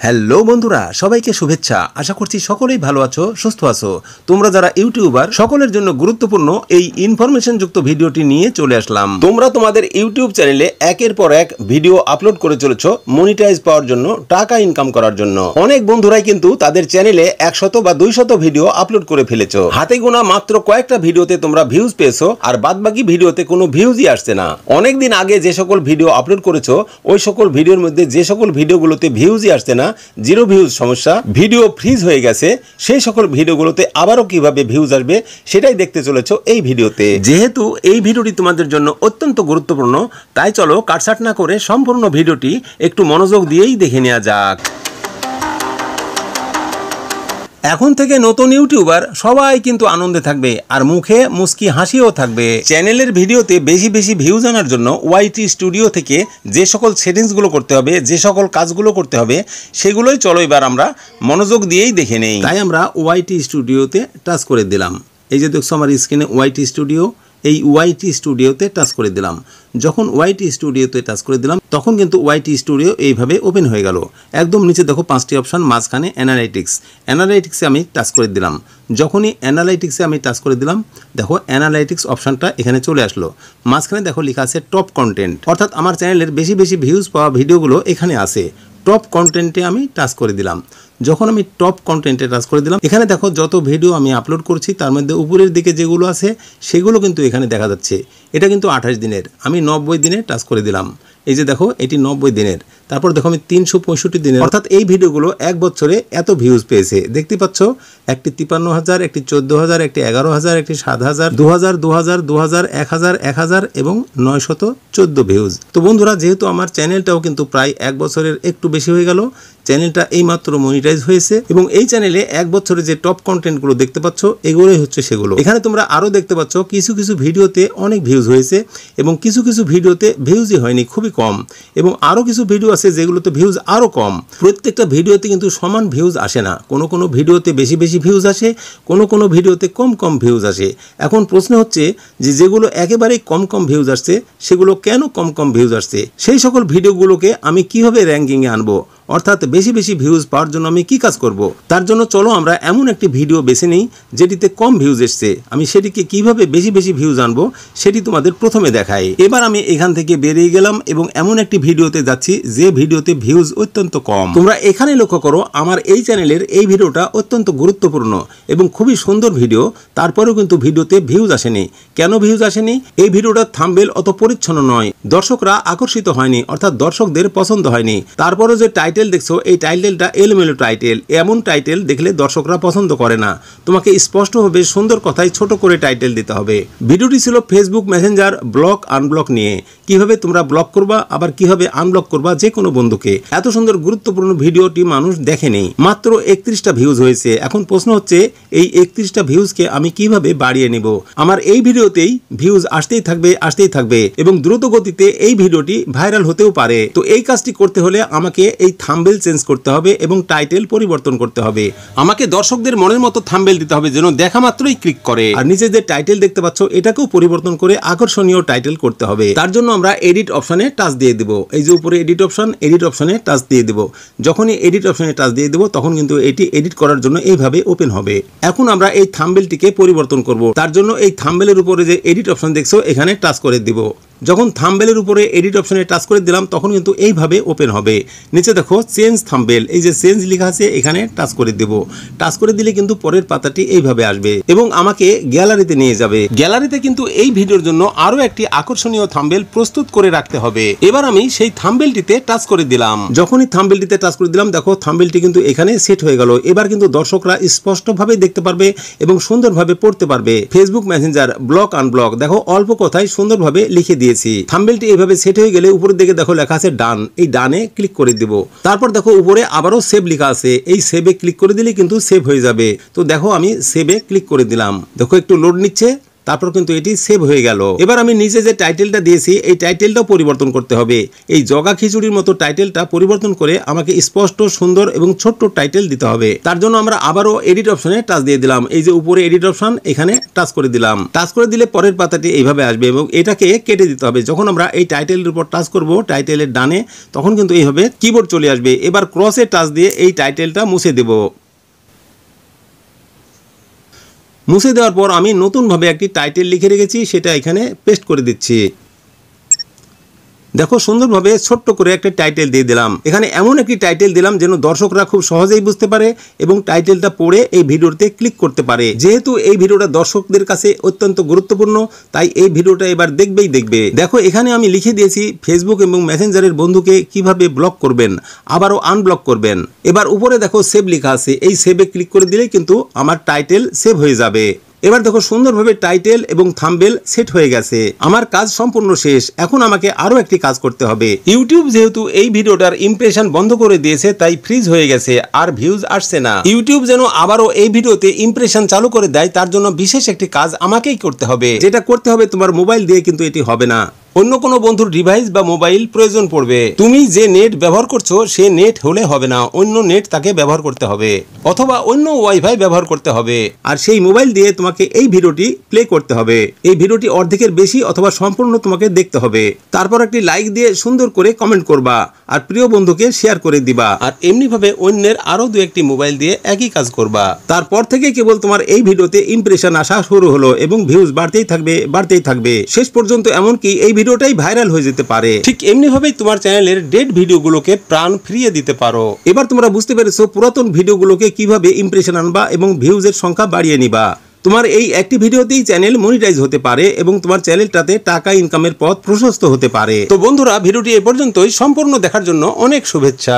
Hello বন্ধুরা, সবাইকে শুভেচ্ছা। আশা করছি সকলেই ভালো আছো, সুস্থ আছো। তোমরা যারা ইউটিউবার, সকলের জন্য গুরুত্বপূর্ণ এই ইনফরমেশন যুক্ত ভিডিওটি নিয়ে চলে আসলাম। তোমরা তোমাদের ইউটিউব চ্যানেলে একের পর এক ভিডিও আপলোড করে চলেছো মনিটাইজ পাওয়ার জন্য, টাকা ইনকাম করার জন্য। অনেক বন্ধুরাই কিন্তু তাদের চ্যানেলে 100 বা 200 ভিডিও আপলোড করে ফেলেছো। হাতে গোনা মাত্র কয়েকটা ভিডিওতে তোমরা ভিউজ পেয়েছো, আর বাদবাকি ভিডিওতে কোনো ভিউজই আসছে না। অনেকদিন আগে যে সকল ভিডিও আপলোড করেছো, ওই সকল ভিডিওর মধ্যে যে সকল ভিডিওগুলোতে ভিউজই আসছে না, জিরো ভিউজ সমস্যা, ভিডিও ফ্রিজ হয়ে গেছে, সেই সকল ভিডিওগুলোতে আবারও কিভাবে ভিউজ আসবে সেটাই দেখতে চলেছো এই ভিডিওতে। যেহেতু এই ভিডিওটি তোমাদের জন্য অত্যন্ত গুরুত্বপূর্ণ, তাই চলো কাটছাট না করে সম্পূর্ণ ভিডিওটি একটু মনোযোগ দিয়েই দেখে নেওয়া যাক। এখন থেকে নতুন ইউটিউবার সবাই কিন্তু আনন্দে থাকবে, আর মুখে মুস্কি হাসিও থাকবে। চ্যানেলের ভিডিওতে বেশি বেশি ভিউজ আনার জন্য ওয়াইটি স্টুডিও থেকে যে সকল সেটিংসগুলো করতে হবে, যে সকল কাজগুলো করতে হবে, সেগুলোই চলো এবার আমরা মনোযোগ দিয়েই দেখে নেই। তাই আমরা ওয়াইটি স্টুডিওতে টাচ করে দিলাম। এই যে দেখছো আমার স্ক্রিনে ওয়াইটি স্টুডিও, এই ওয়াইটি স্টুডিওতে টাচ করে দিলাম। যখন ওয়াইটি স্টুডিওতে টাচ করে দিলাম তখন কিন্তু ওয়াইটি স্টুডিও এইভাবে ওপেন হয়ে গেল। একদম নিচে দেখো 5টি অপশান, মাঝখানে অ্যানালাইটিক্সে আমি টাচ করে দিলাম। যখনই অ্যানালাইটিক্সে আমি টাচ করে দিলাম, দেখো অ্যানালাইটিক্স অপশানটা এখানে চলে আসলো। মাঝখানে দেখো লেখা আছে টপ কন্টেন্ট, অর্থাৎ আমার চ্যানেলের বেশি বেশি ভিউজ পাওয়া ভিডিওগুলো এখানে আছে। টপ কন্টেন্টে আমি টাচ করে দিলাম। যখন আমি টপ কন্টেন্টে টাচ করে দিলাম, এখানে দেখো যত ভিডিও আমি আপলোড করছি তার মধ্যে উপরের দিকে যেগুলো আছে সেগুলো কিন্তু এখানে দেখা যাচ্ছে। এটা কিন্তু 28 দিনের, আমি 90 দিনে টাচ করে দিলাম। এই যে দেখো এটি 90 দিনের। তারপর দেখো আমি 365 দিনের, অর্থাৎ এই ভিডিওগুলো এক বছরে এত ভিউজ পেয়েছে। দেখতে পাচ্ছ, একটি 53,000, একটি 14,000, একটি 11,000, একটি 7,000, 2,000, 2,000, 2,000, 1,000, 1,000 এবং 914 ভিউজ। তো বন্ধুরা, যেহেতু আমার চ্যানেলটাও কিন্তু প্রায় এক বছরের একটু বেশি হয়ে গেল, চ্যানেলটা এইমাত্র মনিটাইজ হয়েছে, এবং এই চ্যানেলে এক বছরে যে টপ কন্টেন্টগুলো দেখতে পাচ্ছ এগুলোই হচ্ছে সেগুলো। এখানে তোমরা আরও দেখতে পাচ্ছ কিছু কিছু ভিডিওতে অনেক ভিউজ হয়েছে, এবং কিছু কিছু ভিডিওতে ভিউজই হয়নি, খুবই কম, এবং আরও কিছু ভিডিও আছে যেগুলোতে ভিউজ আরও কম। প্রত্যেকটা ভিডিওতে কিন্তু সমান ভিউজ আসে না, কোনো কোনো ভিডিওতে বেশি বেশি ভিউজ আসে, কোনো কোনো ভিডিওতে কম কম ভিউজ আসে। এখন প্রশ্ন হচ্ছে যে যেগুলো একেবারেই কম কম ভিউজ আসছে সেগুলো কেন কম কম ভিউজ আসছে, সেই সকল ভিডিওগুলোকে আমি কিভাবে র্যাঙ্কিংয়ে আনবো, অর্থাৎ বেশি বেশি ভিউজ পাওয়ার জন্য আমি কি কাজ করব। তার জন্য চলো আমরা এমন একটি ভিডিও বেছে নিই যেটিতে কম ভিউজ এসছে। আমি সেটিকে কিভাবে বেশি বেশি ভিউজ আনবো সেটি তোমাদের প্রথমে দেখাই। এবার আমি এখান থেকে বেরিয়ে গেলাম এবং এমন একটি ভিডিওতে যাচ্ছি যে ভিডিওতে ভিউজ অত্যন্ত কম। তোমরা এখানে লক্ষ্য করো, আমার এই চ্যানেলের এই ভিডিওটা অত্যন্ত গুরুত্বপূর্ণ এবং খুবই সুন্দর ভিডিও, তারপরেও কিন্তু ভিডিওতে ভিউজ আসেনি। কেন ভিউজ আসেনি? এই ভিডিওটার থাম্বনেল অত পরিচ্ছন্ন নয়, দর্শকরা আকর্ষিত হয়নি, অর্থাৎ দর্শকদের পছন্দ হয়নি। তারপরেও যে টাইটেল দেখছো, এই টাইটেলটা এলোমেলো টাইটেল। এমন টাইটেল দেখলে দর্শকরা পছন্দ করে না। তোমাকে স্পষ্টভাবে সুন্দর কথায় ছোট করে টাইটেল দিতে হবে। ভিডিওটি ছিল ফেসবুক মেসেঞ্জার ব্লক আনব্লক নিয়ে, কিভাবে তোমরা ব্লক করবা আবার কিভাবে আনব্লক করবা যে কোনো বন্ধুকে। এত সুন্দর গুরুত্বপূর্ণ ভিডিওটি মানুষ দেখেনি, মাত্র 31টা ভিউজ হয়েছে। এখন প্রশ্ন হচ্ছে এই 31টা ভিউজকে আমি কিভাবে বাড়িয়ে নিব। আমার এই ভিডিওতেই ভিউজ আসতেই থাকবে এবং দ্রুত গতিতে এই ভিডিওটি ভাইরাল হতেও পারে। তো এই কাজটি করতে হলে আমাকে এই থাম্বনেল চেঞ্জ করতে হবে এবং টাইটেল পরিবর্তন করতে হবে। আমাকে দর্শকদের মনের মতো থাম্বনেল দিতে হবে যেন দেখা মাত্রই ক্লিক করে। আর নিচে যে টাইটেল দেখতে পাচ্ছ এটাকেও পরিবর্তন করে আকর্ষণীয় টাইটেল করতে হবে। তার জন্য আমরা এডিট অপশনে টাচ দিয়ে দেব। এই যে উপরে এডিট অপশনে টাচ দিয়ে দেব। যখনই এডিট অপশনে টাচ দিয়ে দেব তখন কিন্তু এটি এডিট করার জন্য এইভাবে ওপেন হবে। এখন আমরা এই থাম্বনেলটিকে পরিবর্তন করব। তার জন্য এই থাম্বনেলের উপরে যে এডিট অপশন দেখছো এখানে টাচ করে দিব। যখন থাম্বনেলের উপরে এডিট অপশনে টাচ করে দিলাম তখন কিন্তু এইভাবে ওপেন হবে। নিচে দেখো চেঞ্জ থাম্বনেল, এই যে চেঞ্জ লেখা আছে এখানে টাচ করে দেব। টাচ করে দিলে কিন্তু পরের পাতাটি এইভাবে আসবে এবং আমাকে গ্যালারিতে নিয়ে যাবে। গ্যালারিতে কিন্তু এই ভিডিওর জন্য আরো একটি আকর্ষণীয় থাম্বনেল প্রস্তুত করে রাখতে হবে। এবার আমি সেই থাম্বনেলটিতে টাচ করে দিলাম। যখনই থাম্বনেলটিতে টাচ করে দিলাম দেখো থাম্বনেলটি কিন্তু এখানে সেট হয়ে গেল। এবার কিন্তু দর্শকরা স্পষ্টভাবে দেখতে পারবে এবং সুন্দরভাবে পড়তে পারবে। ফেসবুক মেসেঞ্জার ব্লক আনব্লক, দেখো অল্প কথায় সুন্দরভাবে লিখে দিয়ে থাম্বনেলটি এইভাবে সেট হয়ে গেলে উপরের দিকে দেখো লেখা আছে ডান, এই ডানে ক্লিক করে দিব। তারপর দেখো উপরে আবারও সেভ লেখা আছে, এই সেভে ক্লিক করে দিলে কিন্তু সেভ হয়ে যাবে। তো দেখো আমি সেভে ক্লিক করে দিলাম। দেখো একটু লোড নিচ্ছে, তারপর কিন্তু এটি সেভ হয়ে গেল। এবার আমি নিচে যে টাইটেলটা দিয়েছি এই টাইটেলটাও পরিবর্তন করতে হবে। এই জগা খিচুড়ির মতো টাইটেলটা পরিবর্তন করে আমাকে স্পষ্ট, সুন্দর এবং ছোট্ট টাইটেল দিতে হবে। তার জন্য আমরা আবারও এডিট অপশনে টাচ দিয়ে দিলাম। এই যে উপরে এডিট অপশন, এখানে টাচ করে দিলাম। টাচ করে দিলে পরের পাতাটি এইভাবে আসবে এবং এটাকে কেটে দিতে হবে। যখন আমরা এই টাইটেলের উপর টাচ করব, টাইটেলের ডানে, তখন কিন্তু এইভাবে কিবোর্ড চলে আসবে। এবার ক্রসে টাচ দিয়ে এই টাইটেলটা মুছে দেব। মুছে দেওয়ার পর আমি নতুনভাবে একটি টাইটেল লিখে রেখেছি, সেটা এখানে পেস্ট করে দিচ্ছি। দেখো সুন্দরভাবে ছোট্ট করে একটা টাইটেল দিয়ে দিলাম। এখানে এমন একটি টাইটেল দিলাম যেন দর্শকরা খুব সহজেই বুঝতে পারে এবং টাইটেলটা পড়ে এই ভিডিওতে ক্লিক করতে পারে। যেহেতু এই ভিডিওটা দর্শকদের কাছে অত্যন্ত গুরুত্বপূর্ণ, তাই এই ভিডিওটা এবার দেখবেই দেখবে। দেখো এখানে আমি লিখে দিয়েছি ফেসবুক এবং মেসেঞ্জারের বন্ধুকে কিভাবে ব্লক করবেন, আবারও আনব্লক করবেন। এবার উপরে দেখো সেভ লেখা আছে, এই সেভে ক্লিক করে দিলেই কিন্তু আমার টাইটেল সেভ হয়ে যাবে। এবার দেখো সুন্দরভাবে টাইটেল এবং থাম্বনেল সেট হয়ে গেছে। আমার কাজ সম্পূর্ণ শেষ। এখন আমাকে আরো একটি কাজ করতে হবে। ইউটিউব যেহেতু এই ভিডিওটার ইমপ্রেশন বন্ধ করে দিয়েছে, তাই ফ্রিজ হয়ে গেছে, আর ভিউজ আসছে না। ইউটিউব যেন আবারও এই ভিডিওতে ইমপ্রেশন চালু করে দেয়, তার জন্য বিশেষ একটি কাজ আমাকেই করতে হবে। যেটা করতে হবে তোমার মোবাইল দিয়ে কিন্তু এটি হবে না, অন্য কোনো বন্ধুর ডিভাইস বা মোবাইল প্রয়োজন পড়বে। তুমি যে নেট ব্যবহার করছো সে নেট হলে হবে না, অন্য নেট তাকে ব্যবহার করতে হবে অথবা অন্য ওয়াইফাই ব্যবহার করতে হবে। আর সেই মোবাইল দিয়ে তোমাকে এই ভিডিওটি প্লে করতে হবে। এই ভিডিওটি অর্ধেকের বেশি অথবা সম্পূর্ণ তোমাকে দেখতে হবে। তারপর একটি লাইক দিয়ে সুন্দর করে কমেন্ট করবা আর প্রিয় বন্ধুকে শেয়ার করে দিবা। আর এমনিভাবে অন্যের আরো দু একটি মোবাইল দিয়ে একই কাজ করবা। তারপর থেকে কেবল তোমার এই ভিডিওতে ইমপ্রেশন আসা শুরু হলো এবং ভিউজ বাড়তেই থাকবে, বাড়তেই থাকবে। শেষ পর্যন্ত এমনকি এই ভিডিওটাই ভাইরাল হয়ে যেতে পারে। ঠিক এমনি ভাবেই তোমার চ্যানেলের ডেড ভিডিওগুলোকে প্রাণ ফিরিয়ে দিতে পারো। এবার তোমরা বুঝতে পেরেছো পুরাতন ভিডিওগুলোকে কিভাবে ইমপ্রেশন আনবা এবং ভিউজের সংখ্যা বাড়িয়ে নিবা। তোমার এই একটি ভিডিওতেই চ্যানেল মনিটাইজ হতে পারে এবং তোমার চ্যানেলটাতে টাকা ইনকামের পথ প্রশস্ত হতে পারে। তো বন্ধুরা, ভিডিওটি এ পর্যন্তই। সম্পূর্ণ দেখার জন্য অনেক শুভেচ্ছা।